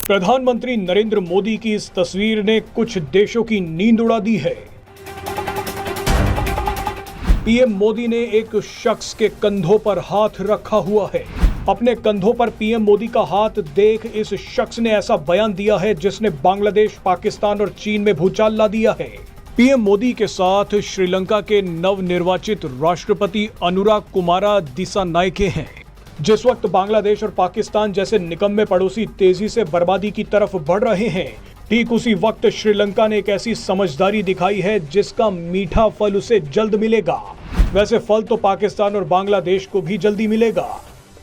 प्रधानमंत्री नरेंद्र मोदी की इस तस्वीर ने कुछ देशों की नींद उड़ा दी है। पीएम मोदी ने एक शख्स के कंधों पर हाथ रखा हुआ है। अपने कंधों पर पीएम मोदी का हाथ देख इस शख्स ने ऐसा बयान दिया है जिसने बांग्लादेश, पाकिस्तान और चीन में भूचाल ला दिया है। पीएम मोदी के साथ श्रीलंका के नवनिर्वाचित राष्ट्रपति अनुराग कुमारा दिसानायके हैं। जिस वक्त बांग्लादेश और पाकिस्तान जैसे निकम्मे पड़ोसी तेजी से बर्बादी की तरफ बढ़ रहे हैं, ठीक उसी वक्त श्रीलंका ने एक ऐसी समझदारी दिखाई है जिसका मीठा फल उसे जल्द मिलेगा। वैसे फल तो पाकिस्तान और बांग्लादेश को भी जल्दी मिलेगा।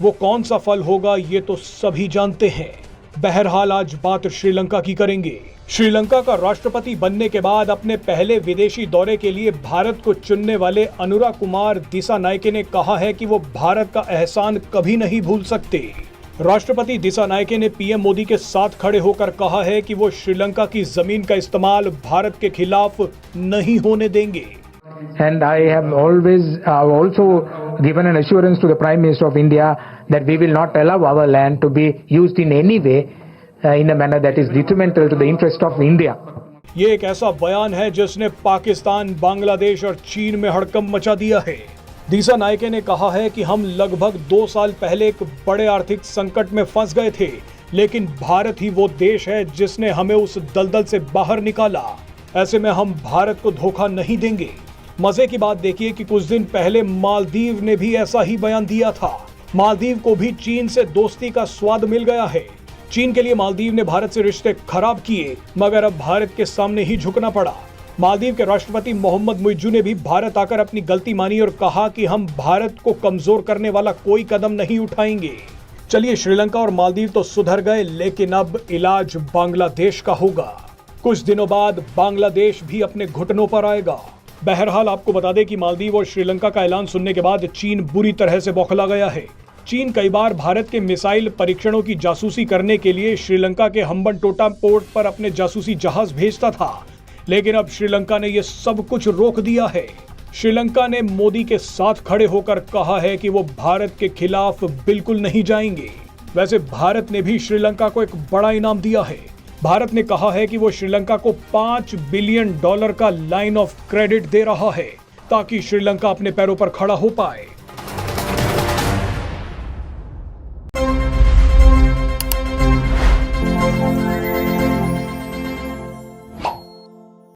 वो कौन सा फल होगा ये तो सभी जानते हैं। बहरहाल आज बात श्रीलंका की करेंगे। श्रीलंका का राष्ट्रपति बनने के बाद अपने पहले विदेशी दौरे के लिए भारत को चुनने वाले अनुराग कुमार दिसानायके ने कहा है कि वो भारत का एहसान कभी नहीं भूल सकते। राष्ट्रपति दिसानायके ने पीएम मोदी के साथ खड़े होकर कहा है कि वो श्रीलंका की जमीन का इस्तेमाल भारत के खिलाफ नहीं होने देंगे। And I have always also given an assurance to the Prime Minister of India that we will not allow our land to be used in any way in a manner that is detrimental to the interest of India. ये एक ऐसा बयान है जिसने पाकिस्तान, बांग्लादेश और चीन में हड़कंप मचा दिया है। दिसानायके ने कहा है कि हम लगभग 2 साल पहले एक बड़े आर्थिक संकट में फंस गए थे, लेकिन भारत ही वो देश है जिसने हमें उस दलदल से बाहर निकाला। ऐसे में हम भारत को धोखा नहीं देंगे। मजे की बात देखिए कि कुछ दिन पहले मालदीव ने भी ऐसा ही बयान दिया था। मालदीव को भी चीन से दोस्ती का स्वाद मिल गया है। चीन के लिए मालदीव ने भारत से रिश्ते खराब किए, मगर अब भारत के सामने ही झुकना पड़ा। मालदीव के राष्ट्रपति मोहम्मद मुइज्जू ने भी भारत आकर अपनी गलती मानी और कहा कि हम भारत को कमजोर करने वाला कोई कदम नहीं उठाएंगे। चलिए, श्रीलंका और मालदीव तो सुधर गए, लेकिन अब इलाज बांग्लादेश का होगा। कुछ दिनों बाद बांग्लादेश भी अपने घुटनों पर आएगा। बहरहाल आपको बता दें कि मालदीव और श्रीलंका का ऐलान सुनने के बाद चीन बुरी तरह से बौखला गया है। चीन कई बार भारत के मिसाइल परीक्षणों की जासूसी करने के लिए श्रीलंका के हम्बनटोटा पोर्ट पर अपने जासूसी जहाज भेजता था, लेकिन अब श्रीलंका ने यह सब कुछ रोक दिया है। श्रीलंका ने मोदी के साथ खड़े होकर कहा है कि वो भारत के खिलाफ बिल्कुल नहीं जाएंगे। वैसे भारत ने भी श्रीलंका को एक बड़ा इनाम दिया है। भारत ने कहा है कि वो श्रीलंका को $5 बिलियन का लाइन ऑफ क्रेडिट दे रहा है ताकि श्रीलंका अपने पैरों पर खड़ा हो पाए।